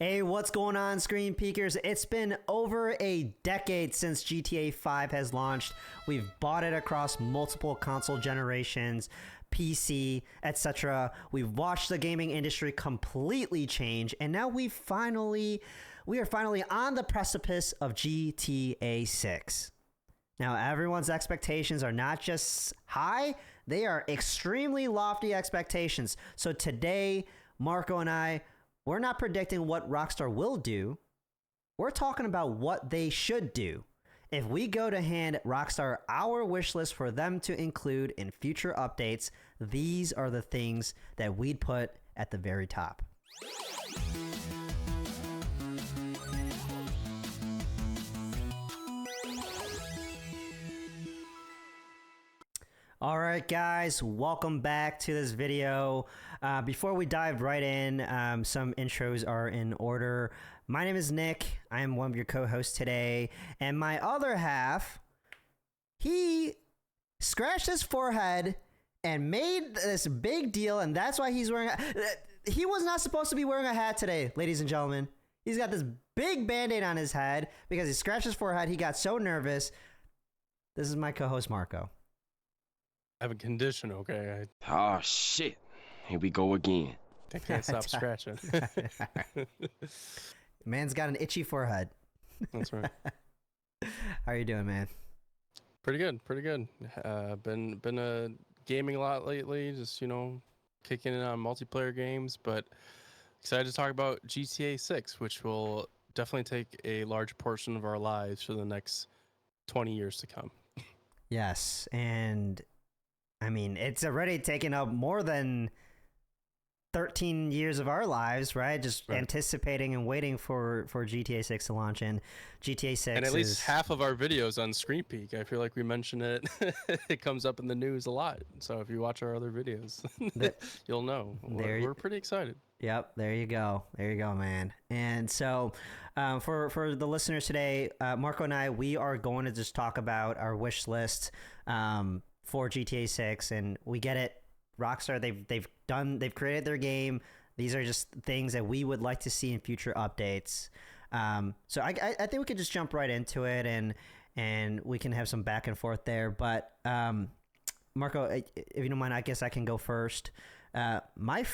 Hey, what's going on, Screen Peekers? It's been over a decade since GTA 5 has launched. We've bought it across multiple console generations, PC, etc. We've watched the gaming industry completely change, and now we are finally on the precipice of GTA 6. Now, everyone's expectations are not just high, they are extremely lofty expectations. So today, Marco and I, we're not predicting what Rockstar will do. We're talking about what they should do. If we go to hand Rockstar our wish list for them to include in future updates, these are the things that we'd put at the very top. All right, guys, welcome back to this video. Before we dive right in, some intros are in order. My name is Nick. I am one of your co-hosts today. And my other half, he scratched his forehead and made this big deal, and that's why he's wearing he was not supposed to be wearing a hat today, ladies and gentlemen. He's got this big band-aid on his head because he scratched his forehead. He got so nervous. This is my co-host, Marco. I have a condition, okay? Oh shit! Here we go again. I can't stop scratching. Man's got an itchy forehead. That's right. How are you doing, man? Pretty good, pretty good. Been gaming a lot lately, just kicking in on multiplayer games, but excited to talk about GTA 6, which will definitely take a large portion of our lives for the next 20 years to come. Yes, and I mean, it's already taken up more than 13 years of our lives, right? Just right. Anticipating and waiting for GTA 6 to launch, and GTA 6 and at least half of our videos on Screen Peek, I feel like we mention it. It comes up in the news a lot. So if you watch our other videos, you'll know. We're pretty excited. Yep, there you go. There you go, man. And so for the listeners today, Marco and I, we are going to just talk about our wish list for GTA 6, and we get it. Rockstar, they've created their game. These are just things that we would like to see in future updates. So I think we could just jump right into it, and we can have some back and forth there. But Marco, if you don't mind, I guess I can go first. My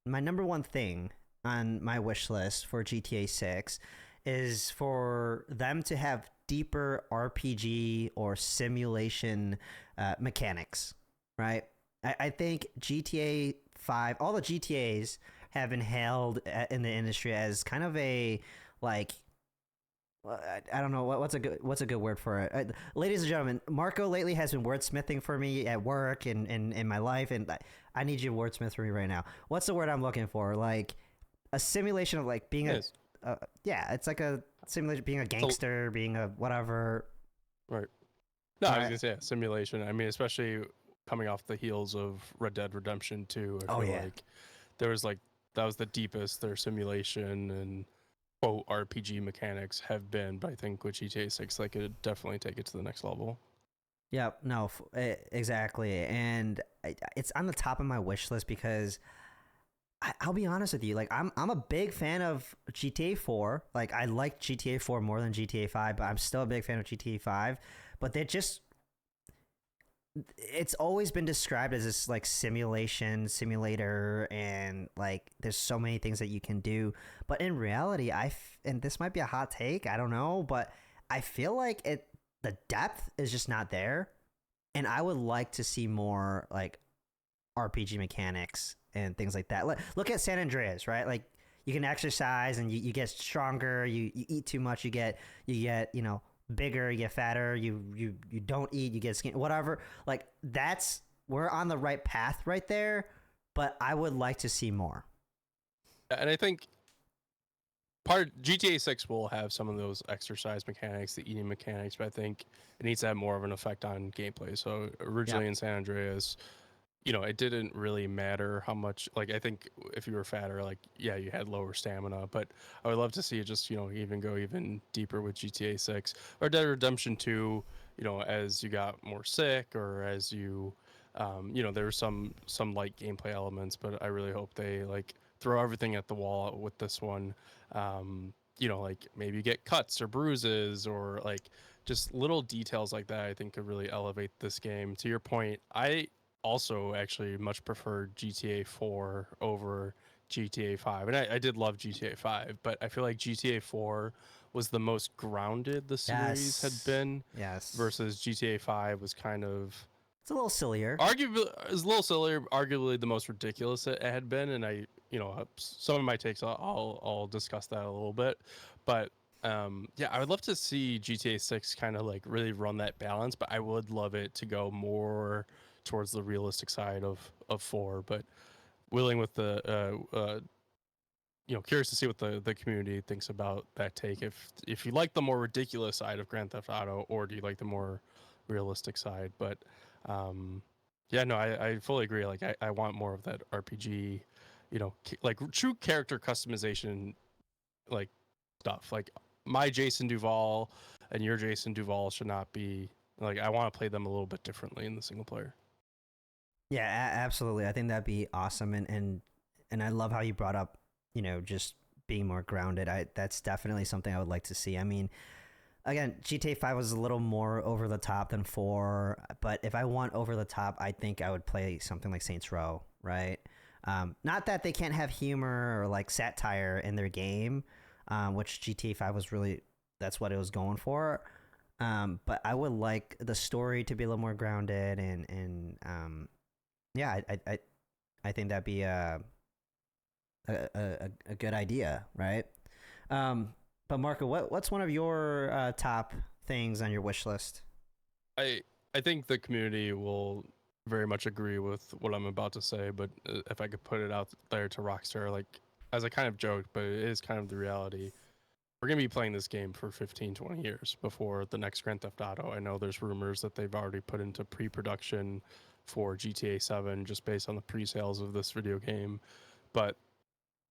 number one thing on my wish list for GTA 6 is for them to have deeper RPG or simulation mechanics, right? I think GTA 5, all the GTAs have been hailed in the industry as kind of a, like, I don't know what's a good word for it. Ladies and gentlemen, Marco lately has been wordsmithing for me at work and in my life, and I need you to wordsmith for me right now. What's the word I'm looking for? Like a simulation of like being it's like a simulation, being a gangster, being a whatever. Right. No, I was gonna say simulation. I mean, especially coming off the heels of Red Dead Redemption 2. I feel like there was that was the deepest their simulation and quote RPG mechanics have been, but I think with GTA 6 they could definitely take it to the next level. Yep, no, exactly. And it's on the top of my wish list because I'll be honest with you, like I'm a big fan of GTA 4. Like I like GTA 4 more than GTA 5, but I'm still a big fan of GTA 5. But it's always been described as this like simulator, and like there's so many things that you can do. But in reality, and this might be a hot take, I don't know, but I feel like the depth is just not there, and I would like to see more like RPG mechanics and things like that. Look at San Andreas, right? Like you can exercise and you get stronger. You eat too much, you get bigger, you get fatter. You don't eat, you get skinny, whatever. Like we're on the right path right there, but I would like to see more. And I think GTA 6 will have some of those exercise mechanics, the eating mechanics, but I think it needs to have more of an effect on gameplay. So originally in San Andreas, it didn't really matter how much, like, I think if you were fatter, like, yeah, you had lower stamina, but I would love to see it just, even go even deeper with GTA 6 or Dead Redemption 2, as you got more sick or as you, there were some light gameplay elements, but I really hope they, like, throw everything at the wall with this one. You know, like maybe you get cuts or bruises or like just little details like that. I think could really elevate this game. To your point, I also actually much prefer GTA 4 over GTA 5, and I did love GTA 5, but I feel like GTA 4 was the most grounded the series had Yes. been Yes. versus GTA 5 was kind of It's a little sillier. arguably is a little sillier, arguably the most ridiculous it had been, and I, you know, some of my takes I'll discuss that a little bit, but yeah, I would love to see GTA 6 kind of like really run that balance, but I would love it to go more towards the realistic side of 4, but willing with the you know, curious to see what the community thinks about that take. If you like the more ridiculous side of Grand Theft Auto, or do you like the more realistic side? But yeah, no, I fully agree. Like I want more of that RPG, you know, like true character customization, like stuff. Like my Jason Duval and your Jason Duval should not be like, I want to play them a little bit differently in the single player. Yeah, absolutely. I think that'd be awesome, and I love how you brought up, you know, just being more grounded. That's definitely something I would like to see. I mean, again, GTA 5 was a little more over the top than 4, but if I want over the top, I think I would play something like Saints Row, right? Not that they can't have humor or like satire in their game, which GTA 5 was really, that's what it was going for. But I would like the story to be a little more grounded, and yeah, I think that'd be a good idea, right? But Marco, what's one of your top things on your wish list? I I think the community will very much agree with what I'm about to say, but if I could put it out there to Rockstar, like as I kind of joked, but it is kind of the reality. We're going to be playing this game for 15, 20 years before the next Grand Theft Auto. I know there's rumors that they've already put into pre-production for GTA 7 just based on the pre-sales of this video game. But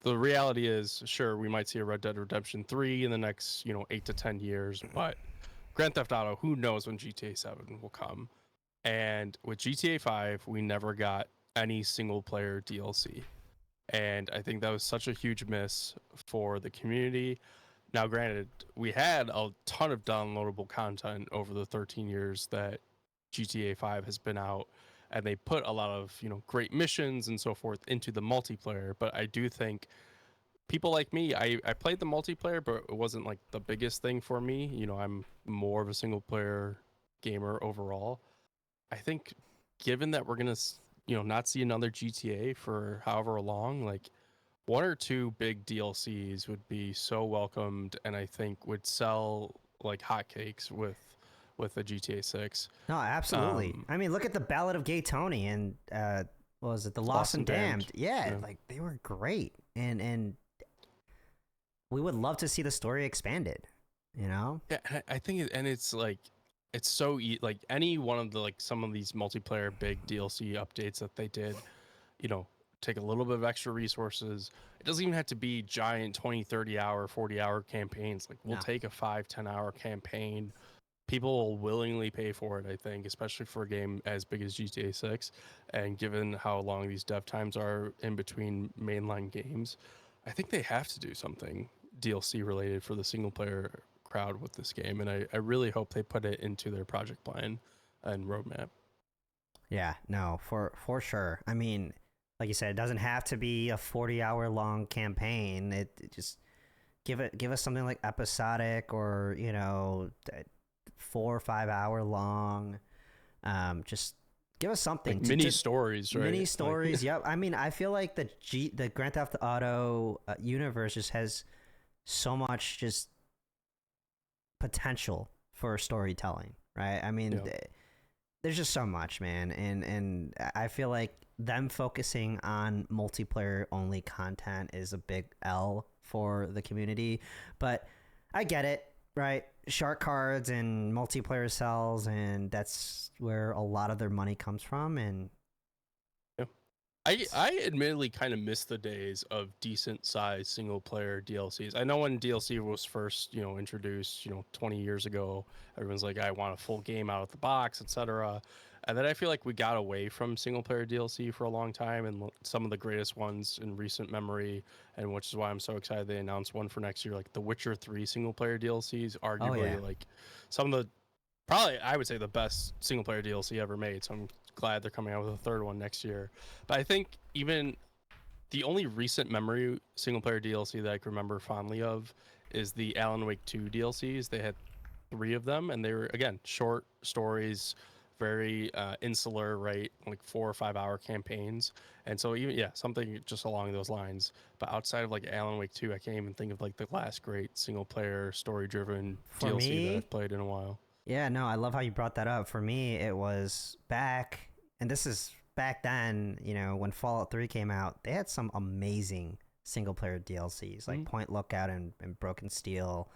the reality is, sure, we might see a Red Dead Redemption 3 in the next, you know, 8 to 10 years, but Grand Theft Auto, who knows when GTA 7 will come. And with GTA 5, we never got any single player DLC. And I think that was such a huge miss for the community. Now, granted, we had a ton of downloadable content over the 13 years that GTA 5 has been out, and they put a lot of, you know, great missions and so forth into the multiplayer. But I do think people like me, I played the multiplayer, but it wasn't like the biggest thing for me. You know, I'm more of a single player gamer overall. I think given that we're gonna, you know, not see another GTA for however long, like one or two big DLCs would be so welcomed, and I think would sell like hotcakes with a GTA 6. No, absolutely. I mean, look at the Ballad of Gay Tony and what was it, The Lost and Damned? Yeah, like they were great, and we would love to see the story expanded. You know? Yeah, I think, and it's like it's so like any one of the like some of these multiplayer big DLC updates that they did, you know, take a little bit of extra resources. It doesn't even have to be giant 20, 30 hour, 40-hour campaigns. Like we'll take a 5-10 hour campaign. People will willingly pay for it, I think, especially for a game as big as GTA 6. And given how long these dev times are in between mainline games, I think they have to do something DLC related for the single player crowd with this game. And I really hope they put it into their project plan and roadmap. Yeah, no, for sure. I mean, like you said, it doesn't have to be a 40-hour long campaign. It just give us something like episodic, or you know, 4 or 5 hour long. Just give us something. Like mini stories, right? Mini stories. Like, yep. I mean, I feel like the Grand Theft Auto universe just has so much just potential for storytelling, right? I mean, there's just so much, man, and I feel like them focusing on multiplayer only content is a big L for the community, but I get it, right? Shark cards and multiplayer sells, and that's where a lot of their money comes from. And I admittedly kind of miss the days of decent sized single player DLCs. I know when DLC was first, you know, introduced, you know, 20 years ago, everyone's like, I want a full game out of the box, etc. And then I feel like we got away from single player DLC for a long time, and some of the greatest ones in recent memory, and which is why I'm so excited they announced one for next year. Like the Witcher 3 single player DLCs, Oh yeah. arguably like some of the probably I would say the best single player DLC ever made. So I'm glad they're coming out with a third one next year. But I think even the only recent memory single player DLC that I can remember fondly of is the Alan Wake 2 DLCs. They had 3 of them, and they were again short stories, very insular, right? Like 4 or 5 hour campaigns. And so even something just along those lines. But outside of like Alan Wake 2, I can't even think of like the last great single player story driven For DLC that me, I've played in a while. yeah, no, I love how you brought that up. For me, it was back, and this is back then, when Fallout 3 came out, they had some amazing single player DLCs like Point Lookout and Broken Steel.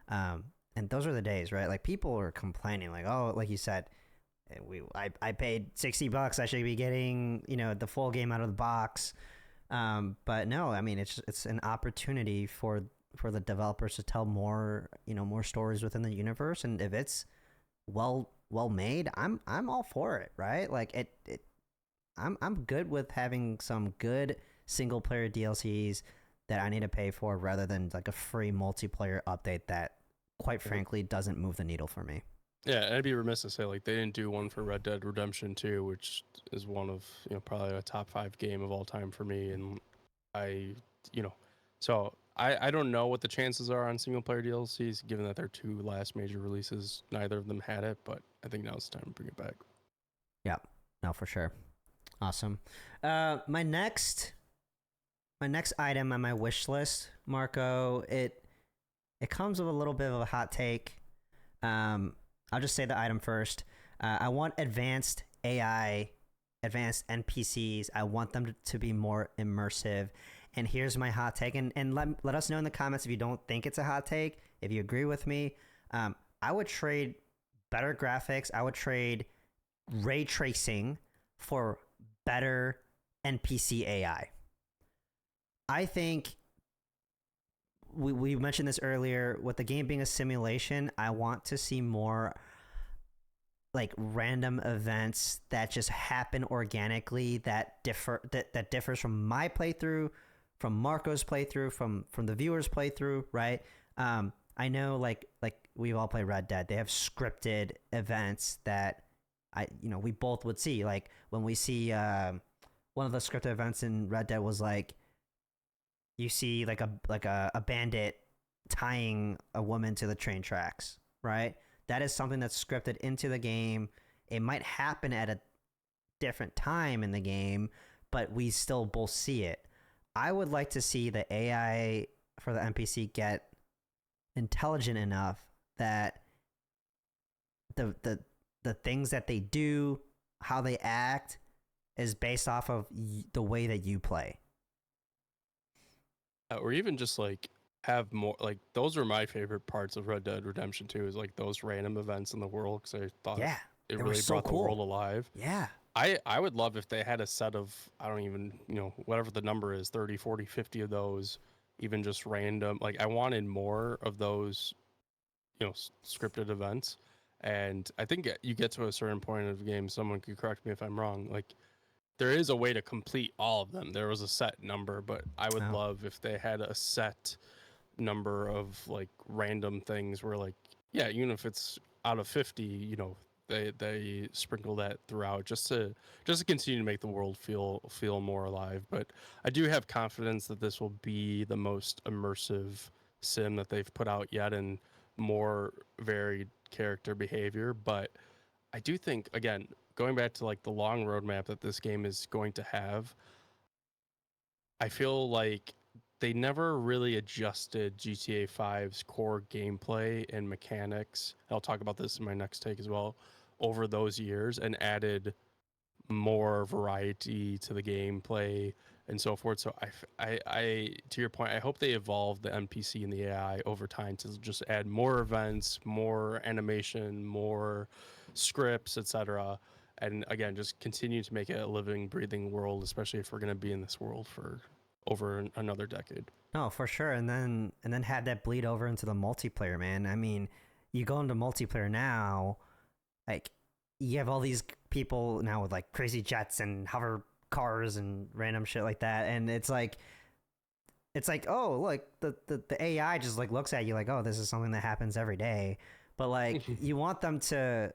And those are the days, right? Like people were complaining, like, oh, like you said, I paid $60. I should be getting, the full game out of the box. But no, I mean, it's an opportunity for the developers to tell more, more stories within the universe. And if it's well made, I'm all for it, right? Like I'm good with having some good single player DLCs that I need to pay for rather than like a free multiplayer update that quite frankly doesn't move the needle for me. Yeah, and I'd be remiss to say like they didn't do one for Red Dead Redemption 2, which is one of probably a top 5 game of all time for me. And I so I don't know what the chances are on single player DLCs given that their 2 last major releases neither of them had it, but I think now's the time to bring it back. Yeah, no, for sure. Awesome. My next item on my wish list, Marco, it comes with a little bit of a hot take. I'll just say the item first. I want advanced AI, advanced NPCs. I want them to be more immersive. And here's my hot take. And let us know in the comments if you don't think it's a hot take. If you agree with me, I would trade better graphics. I would trade ray tracing for better NPC AI. I think we mentioned this earlier, with the game being a simulation, I want to see more like random events that just happen organically that differs from my playthrough, from Marco's playthrough, from the viewer's playthrough, right? I know like we've all played Red Dead. They have scripted events that we both would see. Like when we see one of the scripted events in Red Dead was like you see like a bandit tying a woman to the train tracks, right? That is something that's scripted into the game. It might happen at a different time in the game, but we still both see it. I would like to see the AI for the NPC get intelligent enough that the things that they do, how they act, is based off of the way that you play. Or even just like have more like those are my favorite parts of Red Dead Redemption 2 is like those random events in the world because I thought it really brought the world alive. Yeah. I would love if they had a set of, I don't even, whatever the number is, 30, 40, 50 of those, even just random. Like I wanted more of those, scripted events. And I think you get to a certain point of the game, someone could correct me if I'm wrong, like there is a way to complete all of them. There was a set number, but I would love if they had a set number of like random things where like, yeah, even if it's out of 50, they sprinkle that throughout just to continue to make the world feel more alive. But I do have confidence that this will be the most immersive sim that they've put out yet and more varied character behavior. But I do think, again, going back to like the long roadmap that this game is going to have, I feel like they never really adjusted GTA 5's core gameplay and mechanics. I'll talk about this in my next take as well, over those years, and added more variety to the gameplay and so forth. So I to your point, I hope they evolve the NPC and the AI over time to just add more events, more animation, more scripts, etc. And again, just continue to make it a living, breathing world, especially if we're going to be in this world for over another decade. No, for sure. And then have that bleed over into the multiplayer, man. I mean, you go into multiplayer now, like you have all these people now with like crazy jets and hover cars and random shit like that, and it's like oh look, the AI just like looks at you like, oh, this is something that happens every day, but like you want them to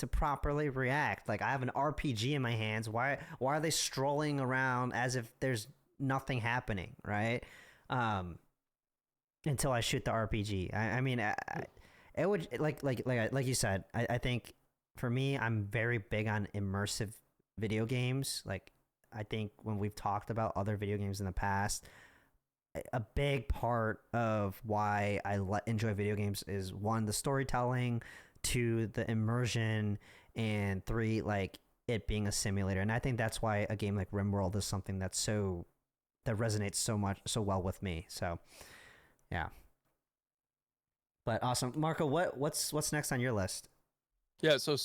properly react. Like, I have an RPG in my hands, why are they strolling around as if there's nothing happening, right? Until I shoot the RPG. I mean, it would like you said. I think for me, I'm very big on immersive video games. Like, I think when we've talked about other video games in the past, a big part of why I enjoy video games is, one, the storytelling, two, the immersion, and three, like, it being a simulator. And I think that's why a game like RimWorld is something that resonates so well with me. So yeah. But awesome. Marco, what's next on your list? Yeah, so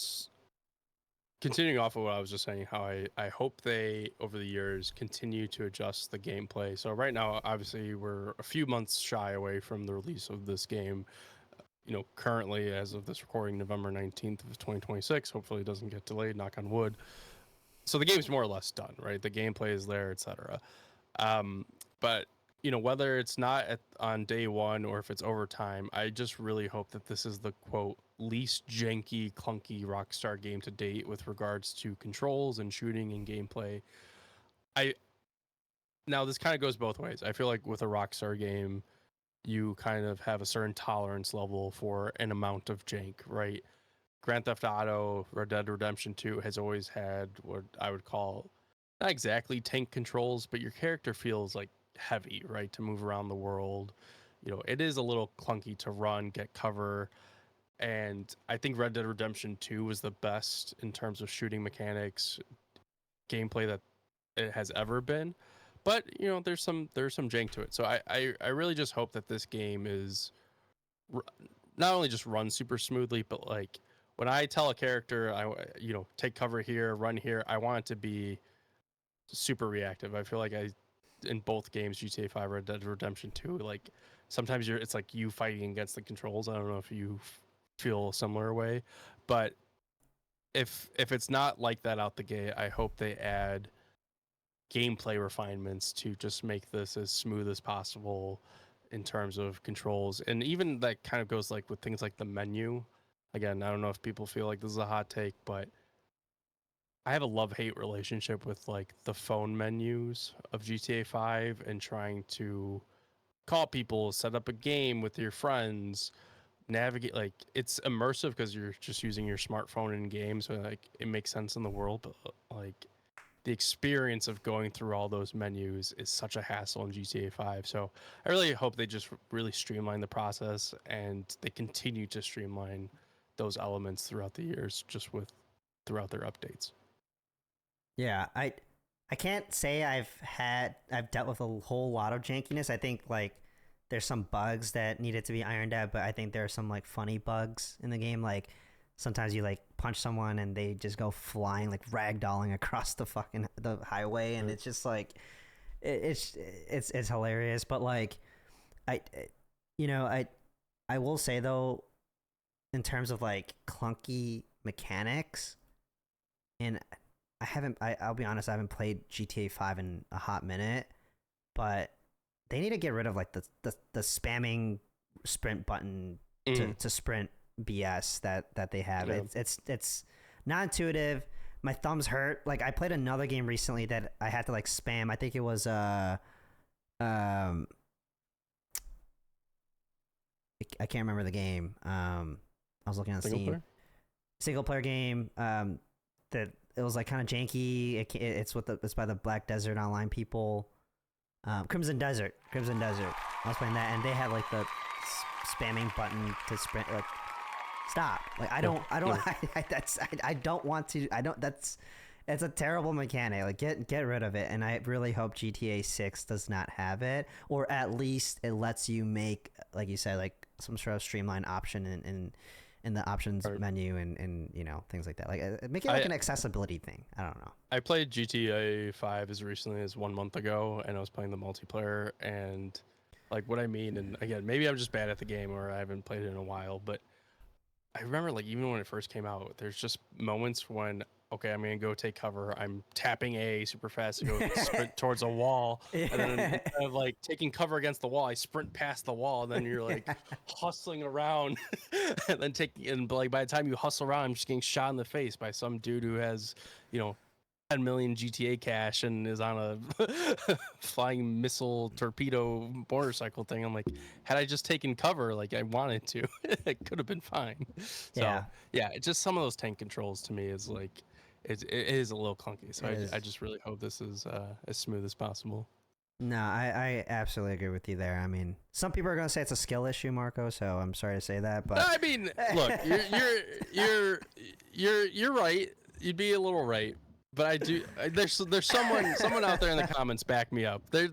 continuing off of what I was just saying, how I hope they, over the years, continue to adjust the gameplay. So right now, obviously, we're a few months shy away from the release of this game. Currently, as of this recording, November 19th of 2026. Hopefully it doesn't get delayed, knock on wood. So the game's more or less done, right? The gameplay is there, etc. But whether it's not on day one or if it's over time, I just really hope that this is the, quote, least janky, clunky Rockstar game to date with regards to controls and shooting and gameplay. Now this kind of goes both ways. I feel like with a Rockstar game, you kind of have a certain tolerance level for an amount of jank, right? Grand Theft Auto, Red Dead Redemption 2 has always had what I would call not exactly tank controls, but your character feels like heavy, right? To move around the world. It is a little clunky to run, get cover. And I think Red Dead Redemption 2 was the best in terms of shooting mechanics, gameplay that it has ever been. But there's some jank to it. So I really just hope that this game is not only just runs super smoothly, but like when I tell a character, take cover here, run here, I want it to be super reactive. I feel like in both games, GTA 5, Red Dead Redemption 2, like sometimes it's like you fighting against the controls. I don't know if you feel a similar way, but if it's not like that out the gate, I hope they add gameplay refinements to just make this as smooth as possible in terms of controls. And even that kind of goes like with things like the menu. Again, I don't know if people feel like this is a hot take, but I have a love-hate relationship with like the phone menus of GTA 5 and trying to call people, set up a game with your friends, navigate. Like, it's immersive because you're just using your smartphone in game, so like it makes sense in the world, but like the experience of going through all those menus is such a hassle in GTA 5. So I really hope they just really streamline the process and they continue to streamline those elements throughout the years, just throughout their updates. Yeah, I can't say I've dealt with a whole lot of jankiness. I think like there's some bugs that needed to be ironed out, but I think there are some like funny bugs in the game. Like sometimes you like punch someone and they just go flying, like ragdolling across the highway, and it's just like it's hilarious. But like I will say though, in terms of like clunky mechanics, and I'll be honest, I haven't played GTA 5 in a hot minute, but they need to get rid of like the spamming sprint button to sprint BS that they have. Yeah. It's not intuitive. My thumbs hurt. Like, I played another game recently that I had to like spam. I think it was I can't remember the game. I was looking on Steam. Single player game. That it was like kind of janky. It's by the Black Desert Online people. Crimson Desert. I was playing that, and they have like the spamming button to sprint. Like, stop. Like, I don't want to. It's a terrible mechanic. Like, get rid of it. And I really hope GTA 6 does not have it, or at least it lets you make, like you said, like some sort of streamlined option in the options menu and things like that. Like, make it like an accessibility thing. I don't know. I played GTA 5 as recently as 1 month ago, and I was playing the multiplayer, and like what I mean, and again, maybe I'm just bad at the game or I haven't played it in a while, but I remember like even when it first came out, there's just moments when okay, I'm gonna go take cover. I'm tapping A super fast to go sprint towards a wall, and then instead of like taking cover against the wall, I sprint past the wall, and then you're like hustling around, and then like by the time you hustle around, I'm just getting shot in the face by some dude who has, 10 million GTA cash and is on a flying missile torpedo motorcycle thing. I'm like, had I just taken cover like I wanted to, it could have been fine. So yeah, just some of those tank controls to me is like, it is a little clunky. So I just really hope this is as smooth as possible. No, I absolutely agree with you there. I mean, some people are going to say it's a skill issue, Marco. So I'm sorry to say that, but I mean, look, you're right. You'd be a little right, but I do. There's someone out there in the comments back me up. There's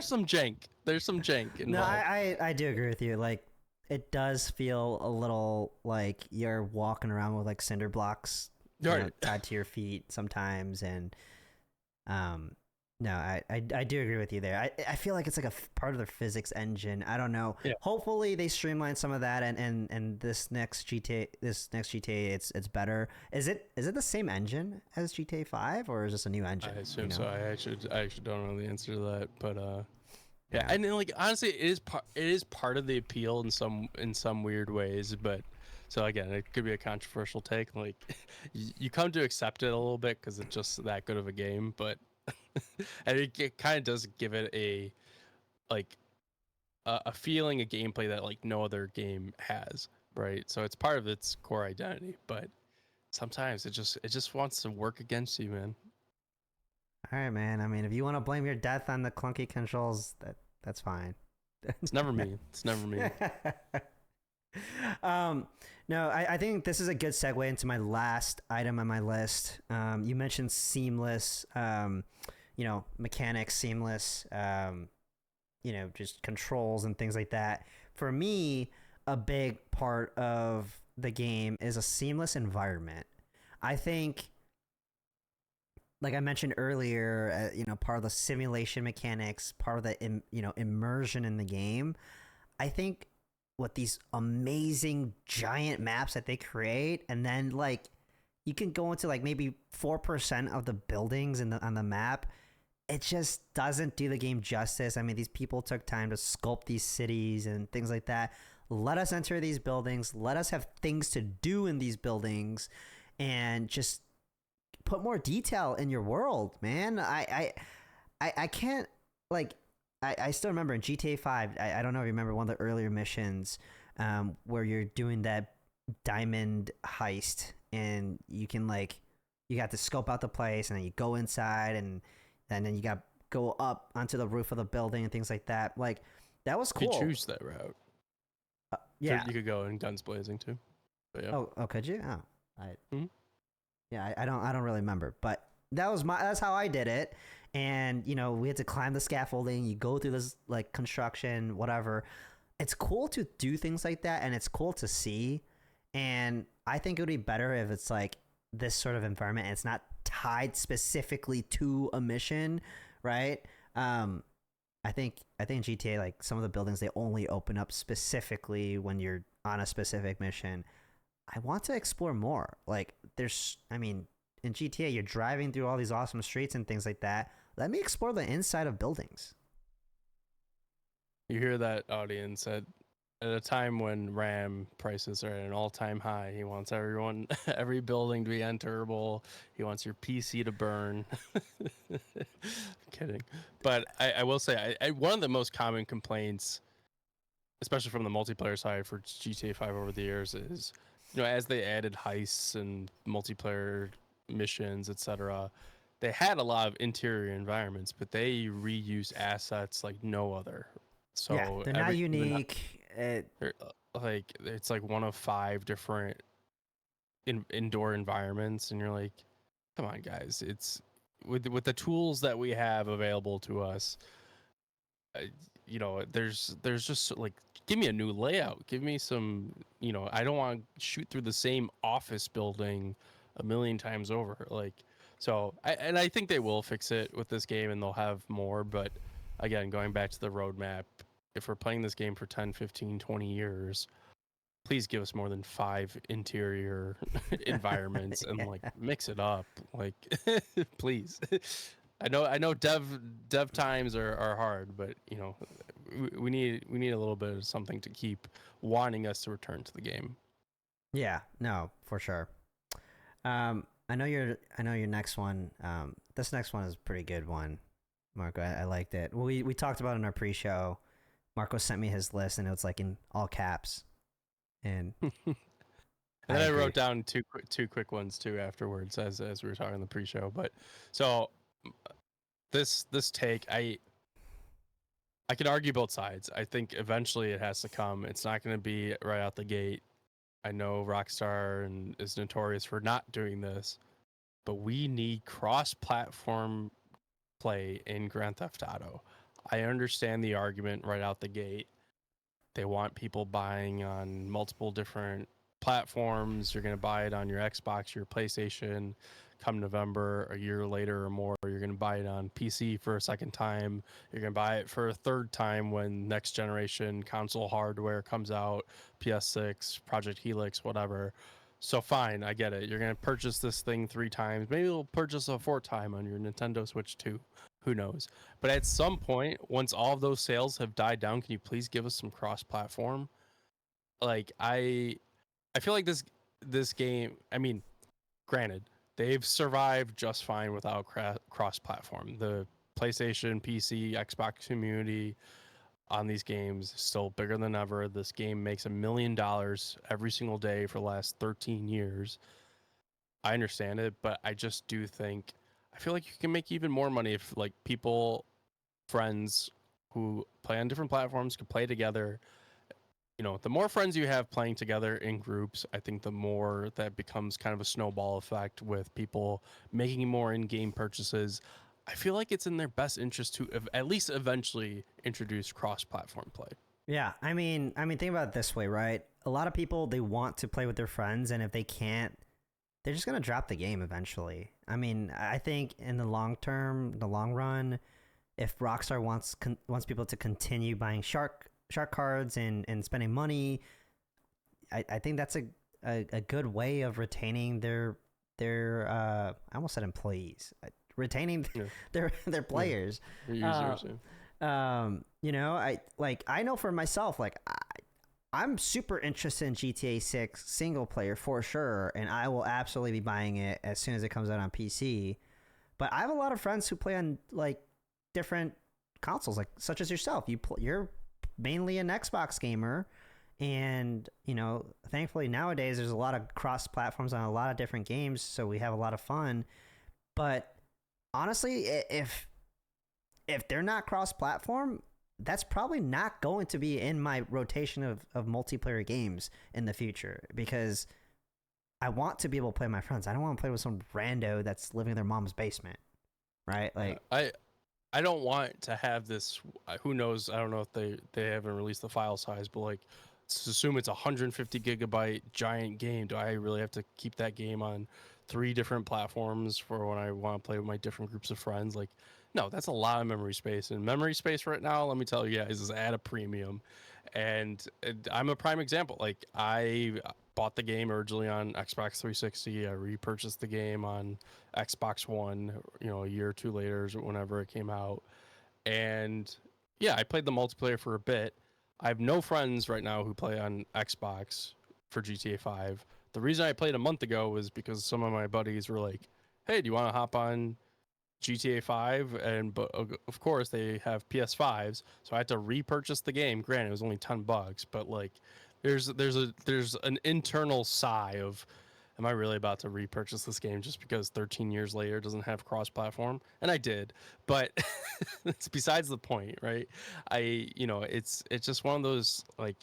some jank. There's some jank involved. No, I do agree with you. Like, it does feel a little like you're walking around with like cinder blocks tied to your feet sometimes, and no, I do agree with you there. I feel like it's like a part of the physics engine. I don't know. Yeah. Hopefully they streamline some of that, and this next GTA it's better. Is it the same engine as GTA 5 or is this a new engine? I assume so. I actually don't know the answer to that, but yeah. And then, like, honestly, it is part of the appeal in some weird ways, but. So again, it could be a controversial take. Like, you come to accept it a little bit because it's just that good of a game. But and it kind of does give it a feeling, a gameplay that like no other game has, right? So it's part of its core identity. But sometimes it just wants to work against you, man. All right, man. I mean, if you want to blame your death on the clunky controls, that's fine. It's never me. It's never me. No, I think this is a good segue into my last item on my list. You mentioned seamless, mechanics, seamless, just controls and things like that. For me, a big part of the game is a seamless environment. I think, like I mentioned earlier, part of the simulation mechanics, part of the immersion in the game. I think with these amazing giant maps that they create, and then like you can go into like maybe 4% of the buildings on the map. It just doesn't do the game justice. I mean, these people took time to sculpt these cities and things like that. Let us enter these buildings. Let us have things to do in these buildings, and just put more detail in your world, man. I can't like. I still remember in GTA 5, I don't know if you remember one of the earlier missions where you're doing that diamond heist, and you can you got to scope out the place, and then you go inside, and then you got to go up onto the roof of the building and things like that. Like, that was cool. You choose that route. Yeah. You could go in guns blazing too. But yeah. Oh, could you? Oh, yeah, I don't really remember, but that's how I did it. And we had to climb the scaffolding. You go through this like construction, whatever. It's cool to do things like that, and it's cool to see. And I think it would be better if it's like this sort of environment, and it's not tied specifically to a mission, right? I think GTA, like some of the buildings, they only open up specifically when you're on a specific mission. I want to explore more. Like, in GTA, you're driving through all these awesome streets and things like that. Let me explore the inside of buildings. You hear that, audience? At a time when RAM prices are at an all-time high, he wants every building to be enterable. He wants your PC to burn. I'm kidding. But I will say, one of the most common complaints, especially from the multiplayer side for GTA 5 over the years, is as they added heists and multiplayer missions, etc., they had a lot of interior environments, but they reuse assets like no other. So yeah, they're not unique. It's like one of 5 different indoor environments, and you're like, come on, guys! It's with the tools that we have available to us. There's just like, give me a new layout. Give me some. I don't want to shoot through the same office building a million times over. So I think they will fix it with this game, and they'll have more. But again, going back to the roadmap, if we're playing this game for 10, 15, 20 years, please give us more than 5 interior environments and like mix it up. Like, please. I know dev times are hard, but you know, we need a little bit of something to keep wanting us to return to the game. Yeah, no, for sure. I know your next one. This next one is a pretty good one, Marco. I liked it. We talked about it in our pre-show. Marco sent me his list, and it was like in all caps. And and then I wrote down two quick ones too afterwards as we were talking in the pre-show. But so this take, I can argue both sides. I think eventually it has to come. It's not going to be right out the gate. I know Rockstar is notorious for not doing this, but we need cross-platform play in Grand Theft Auto. I understand the argument right out the gate. They want people buying on multiple different platforms. You're going to buy it on your Xbox, your PlayStation. Come November, a year later or more, you're going to buy it on PC for a second time. You're going to buy it for a third time when next generation console hardware comes out, PS6, Project Helix, whatever. So fine, I get it. You're going to purchase this thing 3 times. Maybe you'll purchase a 4th time on your Nintendo Switch too. Who knows? But at some point, once all of those sales have died down, can you please give us some cross-platform? Like I feel like this game, I mean, granted, they've survived just fine without cross-platform. The PlayStation, PC, Xbox community on these games is still bigger than ever. This game makes $1 million every single day for the last 13 years. I understand it, but I just do think I feel like you can make even more money if like friends who play on different platforms could play together. You know, the more friends you have playing together in groups, I think the more that becomes kind of a snowball effect with people making more in-game purchases. I feel like it's in their best interest to at least eventually introduce cross-platform play. yeah, I mean, think about it this way, right? A lot of people, they want to play with their friends, and if they can't, they're just gonna drop the game eventually. I mean, I think in the long term, the long run, if Rockstar wants people to continue buying shark cards and spending money, I think that's a good way of retaining their I almost said employees, retaining their players. Their users. You know, I know for myself, like I'm super interested in GTA 6 single player for sure, and I will absolutely be buying it as soon as it comes out on PC. But I have a lot of friends who play on like different consoles, like such as yourself. You're mainly an Xbox gamer, and you know, thankfully nowadays there's a lot of cross platforms on a lot of different games, so we have a lot of fun. But honestly, if they're not cross platform, that's probably not going to be in my rotation of multiplayer games in the future, because I want to be able to play with my friends. I don't want to play with some rando that's living in their mom's basement, right? Like I don't want to have this. Who knows? I don't know if they haven't released the file size, but like, let's assume it's a 150 gigabyte giant game. Do I really have to keep that game on 3 different platforms for when I want to play with my different groups of friends? Like, no, that's a lot of memory space. And memory space right now, let me tell you guys, is at a premium. And I'm a prime example. Like, I bought the game originally on Xbox 360. I repurchased the game on Xbox One, you know, a year or 2 later, whenever it came out. And yeah, I played the multiplayer for a bit. I have no friends right now who play on Xbox for GTA 5. The reason I played a month ago was because some of my buddies were like, hey, do you want to hop on GTA 5? And but of course they have PS5s, so I had to repurchase the game. Granted, it was only $10, but like there's an internal sigh of, am I really about to repurchase this game just because 13 years later it doesn't have cross-platform? And I did, but it's besides the point, right? It's just one of those, like,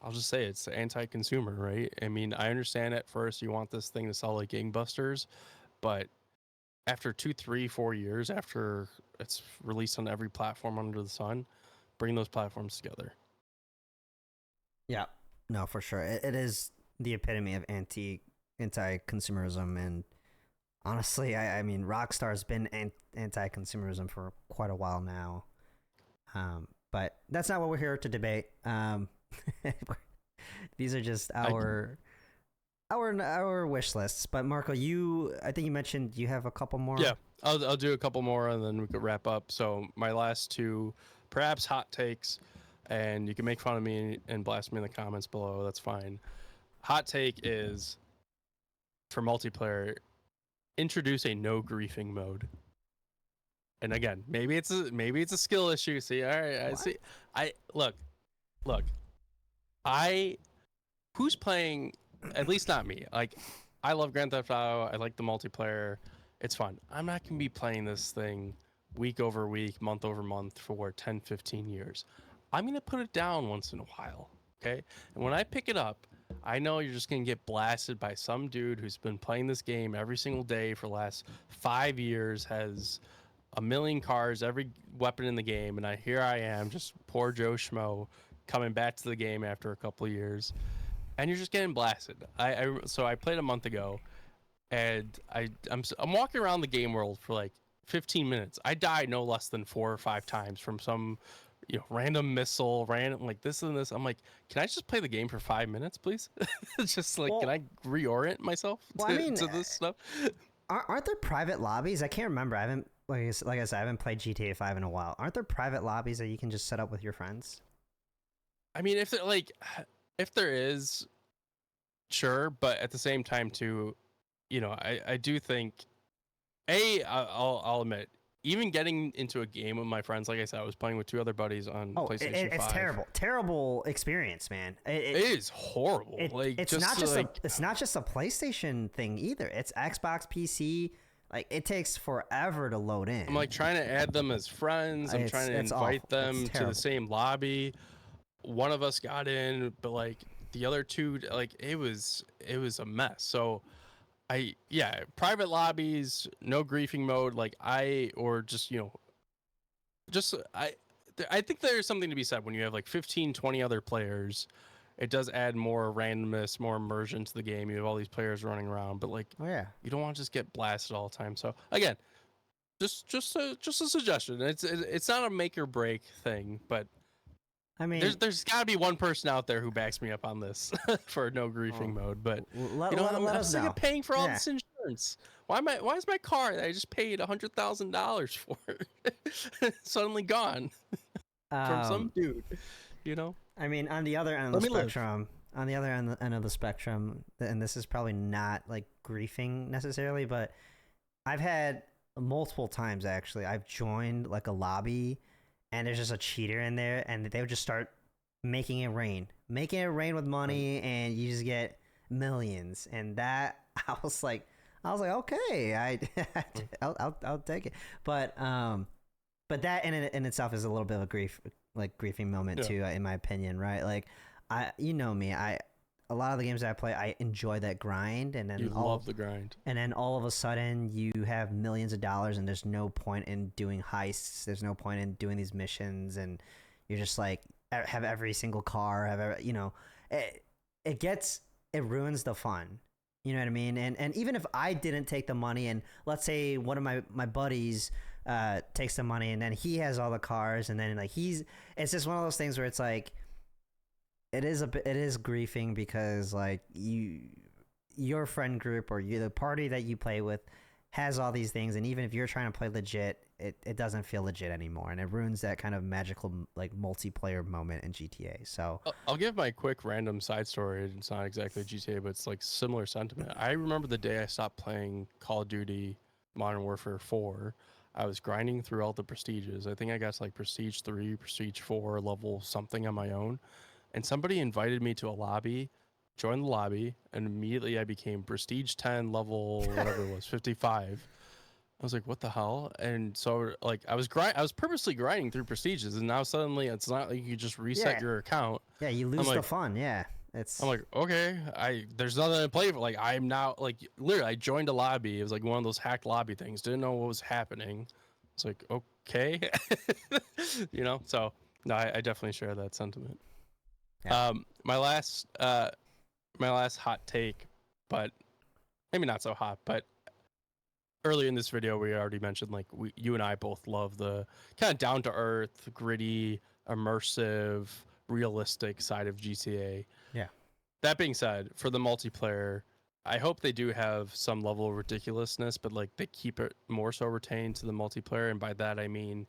I'll just say it's anti-consumer, right? I mean, I understand at first you want this thing to sell like gangbusters, but after 2, 3, 4 years after it's released on every platform under the sun, bring those platforms together. Yeah, no, for sure. It is the epitome of anti-consumerism, and honestly, I mean, Rockstar's been anti-consumerism for quite a while now. But that's not what we're here to debate. These are just our wish lists. But Marco, I think you mentioned you have a couple more. Yeah, I'll do a couple more and then we could wrap up. So my last two, perhaps hot takes, and you can make fun of me and blast me in the comments below. That's fine. Hot take is for multiplayer, introduce a no griefing mode. And again, maybe it's a skill issue. See, all right, I see. Look. Who's playing? At least not me. Like, I love Grand Theft Auto. I like the multiplayer. It's fun. I'm not gonna be playing this thing week over week, month over month for 10, 15 years. I'm gonna put it down once in a while. Okay. And when I pick it up, I know you're just gonna get blasted by some dude who's been playing this game every single day for the last 5 years, has a million cars, every weapon in the game, and here I am, just poor Joe Schmo, coming back to the game after a couple of years, and you're just getting blasted. So I played a month ago, and I'm walking around the game world for like 15 minutes. I died no less than 4 or 5 times from some, random missile, random like this and this. I'm like, can I just play the game for 5 minutes, please? Just like, can I reorient myself to this stuff? Aren't there private lobbies? I can't remember. I haven't. Like I said, I haven't played GTA 5 in a while. Aren't there private lobbies that you can just set up with your friends? I mean, if there is, sure, but at the same time too, I do think, I'll admit, even getting into a game with my friends, like I said, I was playing with 2 other buddies on PlayStation 5. It's terrible experience, man. It is horrible. It's not just a PlayStation thing either. It's Xbox, PC. Like, it takes forever to load in. I'm like trying to add them as friends. I'm trying to invite them to the same lobby. One of us got in, but like the other 2, like it was a mess. So private lobbies, no griefing mode, I think there's something to be said when you have like 15, 20 other players. It does add more randomness, more immersion to the game. You have all these players running around, but you don't want to just get blasted all the time. So again, just a suggestion. It's not a make or break thing, but I mean, there's got to be one person out there who backs me up on this for no griefing mode. But I'm sick of paying for all this insurance. Why is my car that I just paid $100,000 for suddenly gone from some dude? I mean, on the other end of the spectrum, and this is probably not like griefing necessarily, but I've had multiple times actually. I've joined like a lobby, and there's just a cheater in there, and they would just start making it rain with money, and you just get millions. And that I was like, okay, I'll take it. But that in itself is a little bit of a griefing moment too, in my opinion, right? Like, me, a lot of the games that I play, I enjoy that grind, and then love the grind, and then all of a sudden you have millions of dollars, and there's no point in doing heists, there's no point in doing these missions, and you're just like, have every single car, it ruins the fun. You know what I mean? And even if I didn't take the money, and let's say one of my buddies takes the money, and then he has all the cars, and then like it's just one of those things where it's like, it is griefing, because like your friend group or the party that you play with has all these things, and even if you're trying to play legit, it doesn't feel legit anymore, and it ruins that kind of magical like multiplayer moment in GTA. So I'll give my quick random side story. It's not exactly GTA, but it's like similar sentiment. I remember the day I stopped playing Call of Duty Modern Warfare 4. I was grinding through all the prestiges. I think I got to like prestige 3, prestige 4, level something on my own, and somebody invited me to a lobby, joined the lobby, and immediately I became prestige 10, level whatever it was, 55. I was like, what the hell? And so like I was purposely grinding through prestiges, and now suddenly it's not like you just reset your account. Yeah, you lose the fun. Yeah. I'm like, okay, there's nothing to play for. Like, I'm now like literally I joined a lobby. It was like one of those hacked lobby things. Didn't know what was happening. It's like, okay. So no, I definitely share that sentiment. Yeah. My last hot take, but maybe not so hot, but earlier in this video, we already mentioned, like, you and I both love the kind of down-to-earth, gritty, immersive, realistic side of GTA. Yeah. That being said, for the multiplayer, I hope they do have some level of ridiculousness, but like they keep it more so retained to the multiplayer. And by that, I mean,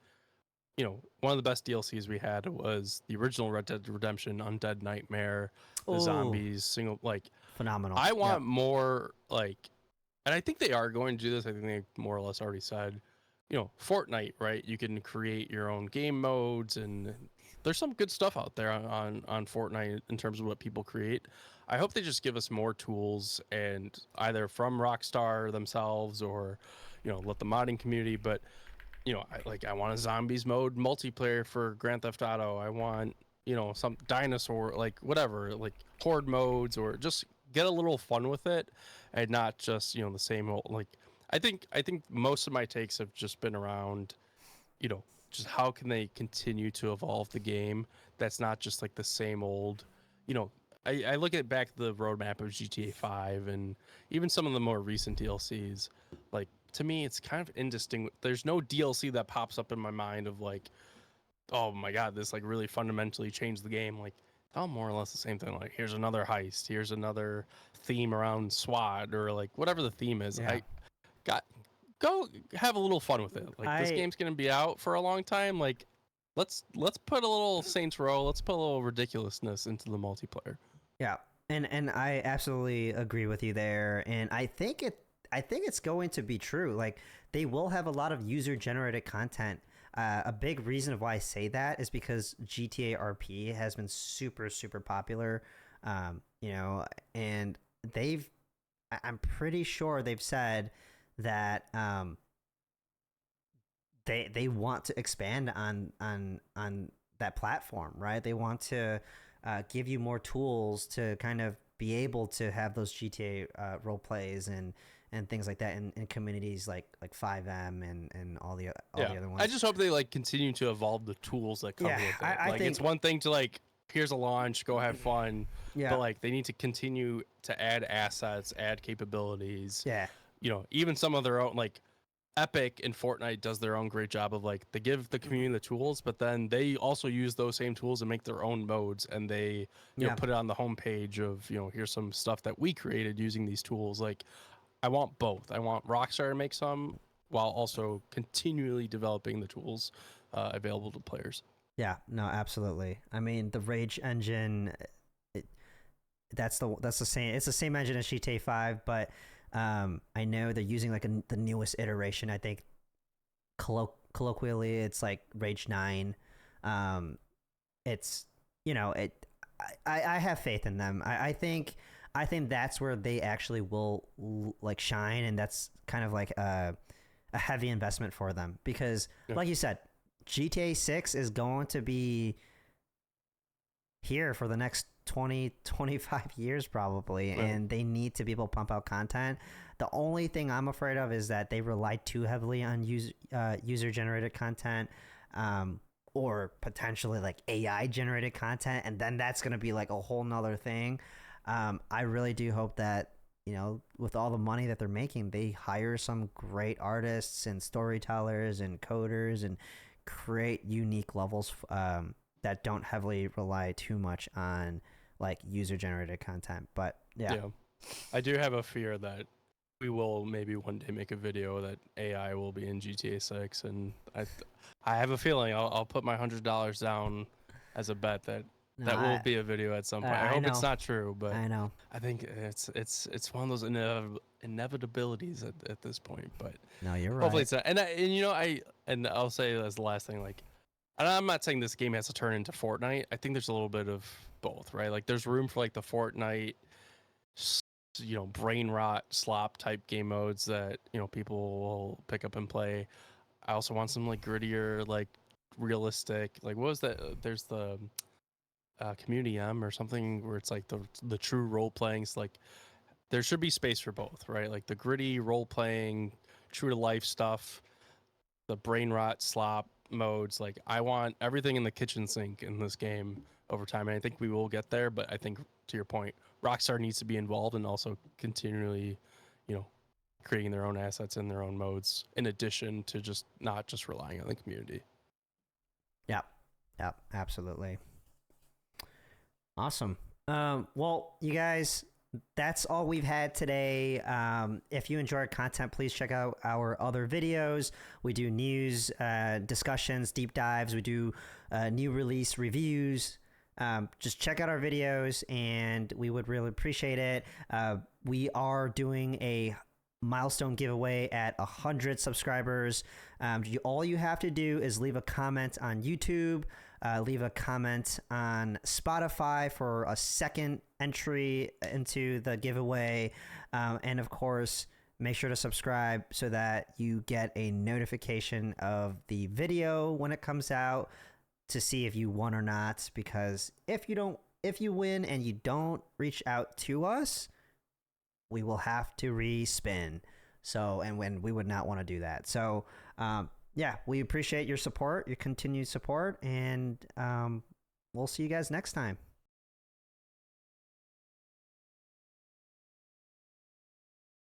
one of the best DLCs we had was the original Red Dead Redemption Undead Nightmare, the Oh, zombies, single, like, phenomenal. I Yep. want more, like, and I think they are going to do this. I think they more or less already said, Fortnite, right? You can create your own game modes, and there's some good stuff out there on Fortnite in terms of what people create. I hope they just give us more tools, and either from Rockstar themselves or, let the modding community. But I want a zombies mode multiplayer for Grand Theft Auto. I want some dinosaur, like whatever, like horde modes, or just get a little fun with it, and not just the same old like. I think most of my takes have just been around, just how can they continue to evolve the game that's not just like the same old, you know. I look at back the roadmap of GTA 5 and even some of the more recent DLCs. Like, to me, it's kind of indistinct. There's no DLC that pops up in my mind of like, oh my god, this like really fundamentally changed the game. Like, it's all more or less the same thing. Like, here's another heist, here's another theme around SWAT, or like whatever the theme is. Yeah. I got go have a little fun with it. Like, this game's gonna be out for a long time. Like, let's put a little Saints Row, let's put a little ridiculousness into the multiplayer. Yeah, and I absolutely agree with you there, and I think it's going to be true. Like, they will have a lot of user generated content. A big reason of why I say that is because GTA RP has been super super popular, and I'm pretty sure they've said that they want to expand on that platform, right? They want to give you more tools to kind of be able to have those GTA role plays and things like that in communities like 5M and all the other ones. I just hope they like continue to evolve the tools that come with it. I Like, think it's one thing to like, here's a launch, go have fun. Yeah. But like, they need to continue to add assets, add capabilities. Yeah. Even some of their own, like Epic and Fortnite does their own great job of like, they give the community the tools, but then they also use those same tools and make their own modes, and they put it on the homepage of here's some stuff that we created using these tools. Like, I want both. I want Rockstar to make some while also continually developing the tools available to players. Yeah, no, absolutely. I mean, the Rage engine, that's the same. It's the same engine as GTA 5, but I know they're using like the newest iteration. I think colloquially, it's like Rage 9. It's I have faith in them. I think that's where they actually will like shine, and that's kind of like a heavy investment for them because, like you said, GTA 6 is going to be here for the next 20-25 years probably, and they need to be able to pump out content. The only thing I'm afraid of is that they rely too heavily on user generated content, or potentially like AI generated content, and then that's going to be like a whole nother thing. I really do hope that with all the money that they're making, they hire some great artists and storytellers and coders and create unique levels that don't heavily rely too much on like user generated content. But yeah, I do have a fear that we will maybe one day make a video that AI will be in GTA 6, and I have a feeling I'll put my $100 down as a bet that will be a video at some point. I hope it's not true, but I know. I think it's one of those inevitabilities at this point. But no, you're right. Hopefully it's not. And I'll say as the last thing, like, and I'm not saying this game has to turn into Fortnite. I think there's a little bit of both, right? Like, there's room for like the Fortnite, brain rot slop type game modes that people will pick up and play. I also want some like grittier, like realistic, like what was that? There's the Community M or something where it's like the true role playing. It's like there should be space for both, right? Like the gritty role playing, true to life stuff, the brain rot slop modes. Like, I want everything in the kitchen sink in this game over time, and I think we will get there. But I think, to your point, Rockstar needs to be involved and also continually, creating their own assets and their own modes, in addition to just not just relying on the community. Yep, absolutely. Awesome. Well, you guys, that's all we've had today. If you enjoy our content, please check out our other videos. We do news, discussions, deep dives. We do new release reviews. Just check out our videos, and we would really appreciate it. We are doing a milestone giveaway at 100 subscribers. All you have to do is leave a comment on YouTube, leave a comment on Spotify for a second entry into the giveaway, and of course, make sure to subscribe so that you get a notification of the video when it comes out to see if you won or not. Because if you win and you don't reach out to us, we will have to respin. So, and when we would not want to do that. So, yeah, we appreciate your support, your continued support, and we'll see you guys next time.